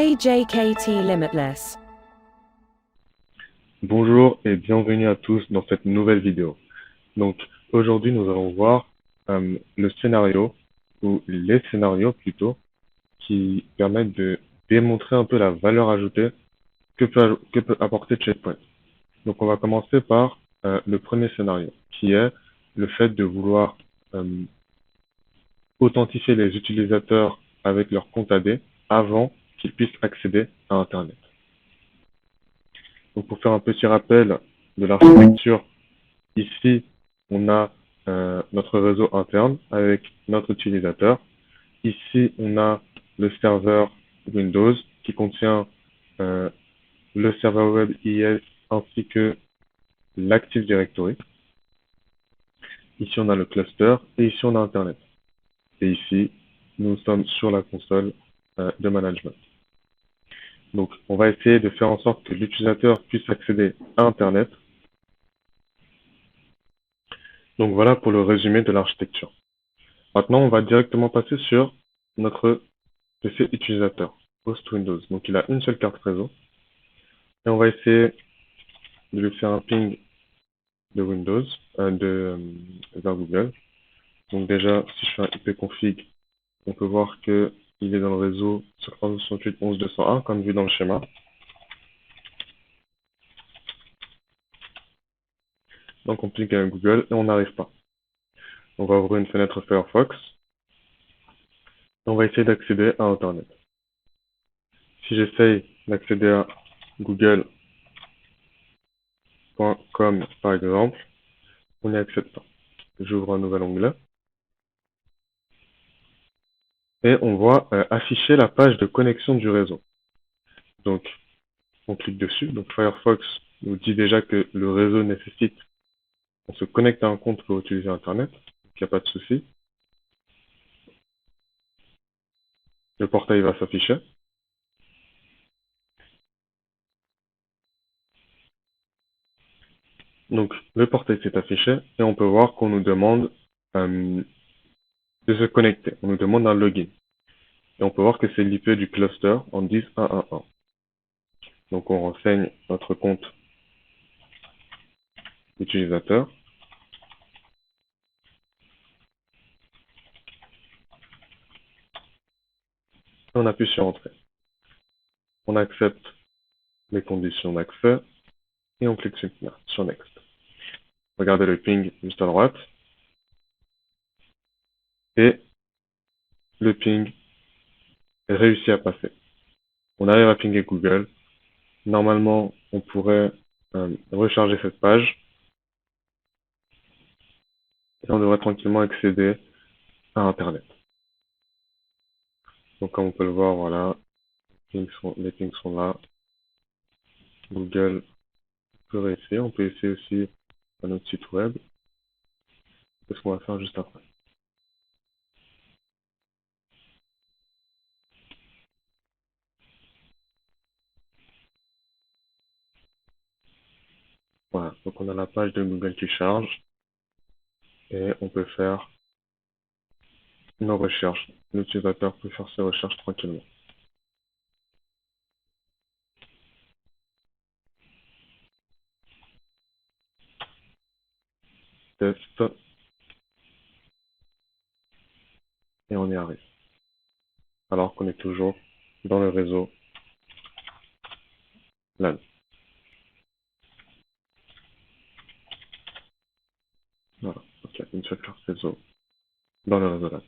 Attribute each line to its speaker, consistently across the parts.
Speaker 1: AJKT Limitless.
Speaker 2: Bonjour et bienvenue à tous dans cette nouvelle vidéo. Donc aujourd'hui nous allons voir le scénario, ou les scénarios plutôt, qui permettent de démontrer un peu la valeur ajoutée que peut apporter Checkpoint. Donc on va commencer par le premier scénario, qui est le fait de vouloir authentifier les utilisateurs avec leur compte AD avant qu'ils puissent accéder à Internet. Donc pour faire un petit rappel de l'architecture, ici on a notre réseau interne avec notre utilisateur. Ici on a le serveur Windows qui contient le serveur web IS ainsi que l'Active Directory. Ici on a le cluster et ici on a Internet. Et ici nous sommes sur la console de management. Donc on va essayer de faire en sorte que l'utilisateur puisse accéder à Internet. Donc voilà pour le résumé de l'architecture. Maintenant, on va directement passer sur notre PC utilisateur, host Windows. Donc il a une seule carte réseau. Et on va essayer de lui faire un ping de Windows, vers Google. Donc déjà, si je fais un ipconfig, on peut voir que il est dans le réseau sur 168.11.201, comme vu dans le schéma. Donc on ping Google et on n'arrive pas. On va ouvrir une fenêtre Firefox. On va essayer d'accéder à Internet. Si j'essaye d'accéder à google.com par exemple, on n'y accède pas. J'ouvre un nouvel onglet. Et on voit afficher la page de connexion du réseau. Donc, on clique dessus. Donc, Firefox nous dit déjà que le réseau nécessite qu'on se connecte à un compte pour utiliser Internet. Donc, il n'y a pas de souci. Le portail va s'afficher. Donc, le portail s'est affiché et on peut voir qu'on nous demande de se connecter. On nous demande un login. Et on peut voir que c'est l'IP du cluster en 10.1.1.1. Donc, on renseigne notre compte utilisateur. Et on appuie sur Entrée. On accepte les conditions d'accès et on clique sur Next. Regardez le ping juste à droite. Et le ping réussit à passer. On arrive à pinguer Google. Normalement, on pourrait recharger cette page. Et on devrait tranquillement accéder à Internet. Donc comme on peut le voir, voilà, les pings sont là. Google peut réessayer. On peut essayer aussi à notre site web. C'est ce qu'on va faire juste après. Voilà, donc on a la page de Google qui charge. Et on peut faire nos recherches. L'utilisateur peut faire ses recherches tranquillement. Test. Et on y arrive. Alors qu'on est toujours dans le réseau LAN. Voilà, ok, une seule carte réseau dans le réseau LAN.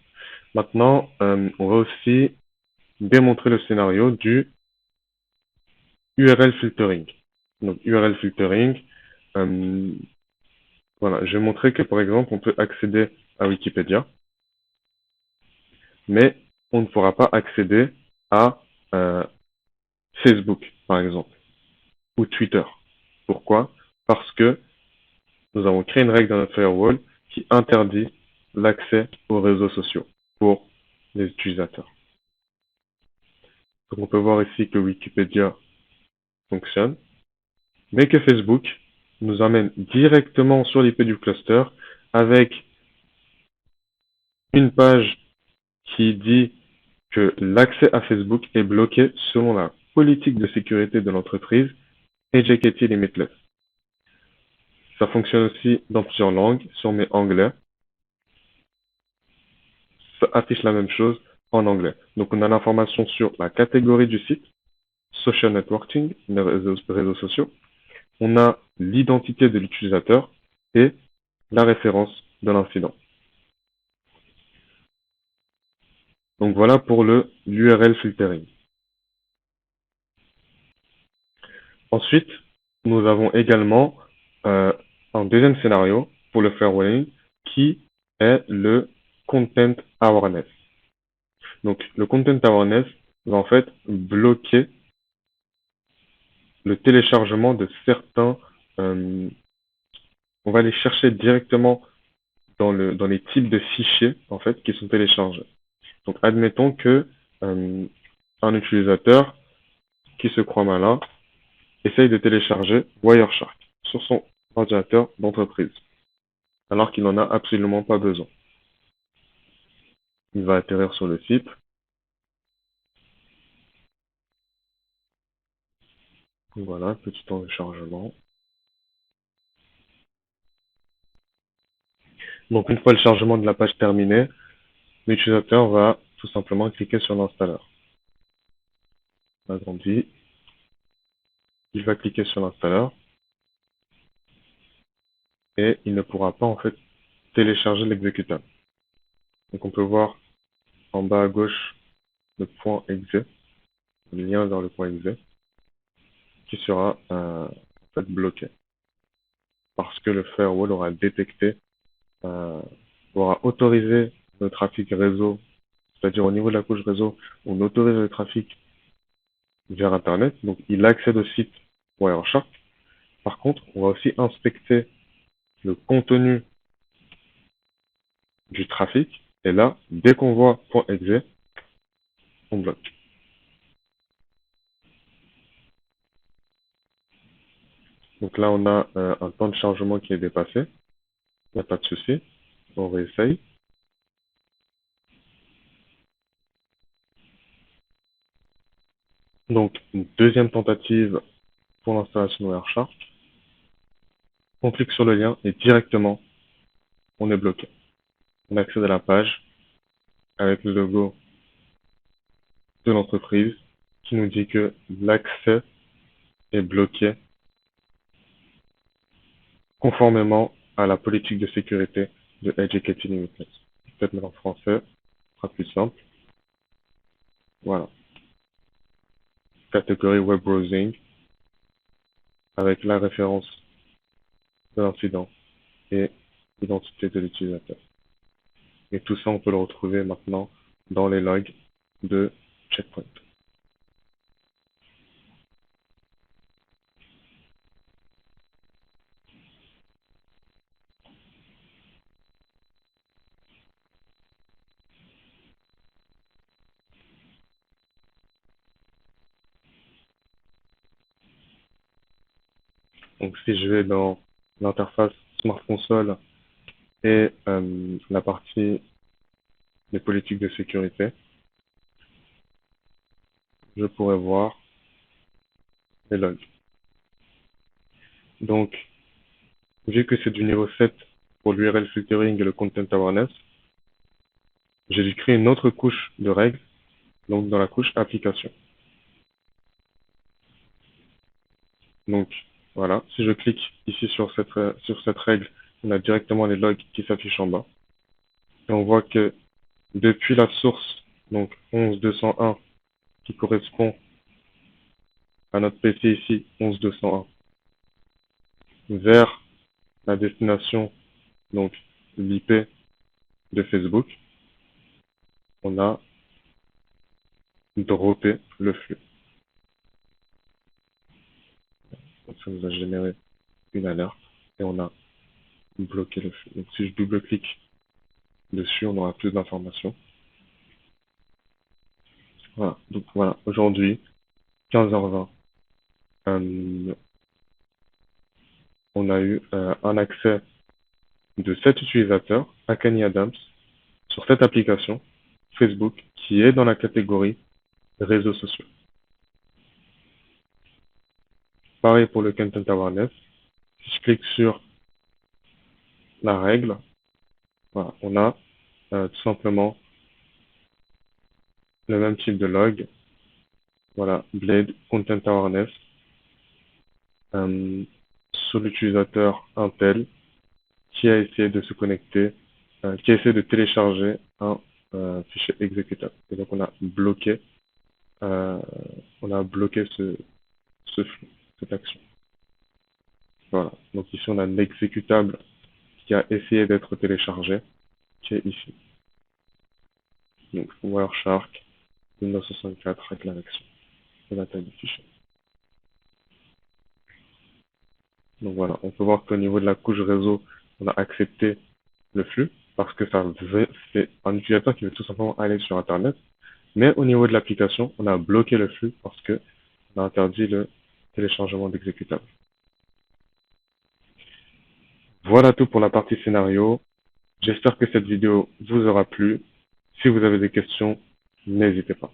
Speaker 2: Maintenant, on va aussi démontrer le scénario du URL filtering. Donc URL filtering, voilà, je vais montrer que par exemple on peut accéder à Wikipédia, mais on ne pourra pas accéder à Facebook par exemple, ou Twitter. Pourquoi? Parce que nous avons créé une règle dans notre firewall qui interdit l'accès aux réseaux sociaux pour les utilisateurs. Donc on peut voir ici que Wikipédia fonctionne, mais que Facebook nous emmène directement sur l'IP du cluster avec une page qui dit que l'accès à Facebook est bloqué selon la politique de sécurité de l'entreprise Educated Limitless. Ça fonctionne aussi dans plusieurs langues. Si on met anglais, ça affiche la même chose en anglais. Donc on a l'information sur la catégorie du site, social networking, les réseaux sociaux. On a l'identité de l'utilisateur et la référence de l'incident. Donc voilà pour le l'URL filtering. Ensuite, nous avons également un deuxième scénario pour le firewalling qui est le content awareness. Donc le content awareness va en fait bloquer le téléchargement de certains. On va aller chercher directement dans les types de fichiers en fait qui sont téléchargés. Donc admettons que un utilisateur qui se croit malin essaye de télécharger Wireshark sur son ordinateur d'entreprise, alors qu'il n'en a absolument pas besoin. Il va atterrir sur le site. Voilà, petit temps de chargement. Donc une fois le chargement de la page terminé, l'utilisateur va tout simplement cliquer sur l'installeur. Agrandi. Il va cliquer sur l'installeur et il ne pourra pas en fait télécharger l'exécutable. Donc on peut voir en bas à gauche le point exe, le lien vers le point exe, qui sera en fait bloqué parce que le firewall aura détecté, aura autorisé le trafic réseau, c'est-à-dire au niveau de la couche réseau, on autorise le trafic vers Internet, donc il accède au site Wireshark. Par contre, on va aussi inspecter le contenu du trafic, et là, dès qu'on voit .exe, on bloque. Donc là, on a un temps de chargement qui est dépassé, il n'y a pas de souci, on réessaye. Donc, une deuxième tentative pour l'installation de Wireshark. On clique sur le lien et directement, on est bloqué. On accède à la page avec le logo de l'entreprise qui nous dit que l'accès est bloqué conformément à la politique de sécurité de Educated Limitless. Peut-être mettre en français, ce sera plus simple. Voilà. Catégorie web browsing avec la référence de l'incident et l'identité de l'utilisateur. Et tout ça, on peut le retrouver maintenant dans les logs de Checkpoint. Donc si je vais dans l'interface Smart Console et la partie des politiques de sécurité, je pourrais voir les logs. Donc, vu que c'est du niveau 7 pour l'URL filtering et le content awareness, j'ai dû créer une autre couche de règles, donc dans la couche application. Donc, voilà, si je clique ici sur cette règle, on a directement les logs qui s'affichent en bas. Et on voit que depuis la source, donc 11.201, qui correspond à notre PC ici, 11.201, vers la destination, donc l'IP de Facebook, on a droppé le flux. Donc ça nous a généré une alerte et on a bloqué le flux. Donc si je double-clique dessus, on aura plus d'informations. Voilà, donc voilà, aujourd'hui, 15h20, on a eu un accès de 7 utilisateurs à Kenny Adams sur cette application Facebook qui est dans la catégorie réseaux sociaux. Pareil pour le Content Awareness. Si je clique sur la règle, voilà, on a tout simplement le même type de log. Voilà, Blade Content Awareness sur l'utilisateur Intel qui a essayé de se connecter, qui a essayé de télécharger un fichier exécutable. Et donc on a bloqué ce flux, cette action. Voilà. Donc ici on a l'exécutable qui a essayé d'être téléchargé, qui est ici. Donc Wireshark 1964 avec la l'action et la taille du fichier. Donc voilà, on peut voir qu'au niveau de la couche réseau, on a accepté le flux parce que c'est un utilisateur qui veut tout simplement aller sur Internet. Mais au niveau de l'application, on a bloqué le flux parce que on a interdit le téléchargement d'exécutables. Voilà tout pour la partie scénario. J'espère que cette vidéo vous aura plu. Si vous avez des questions, n'hésitez pas.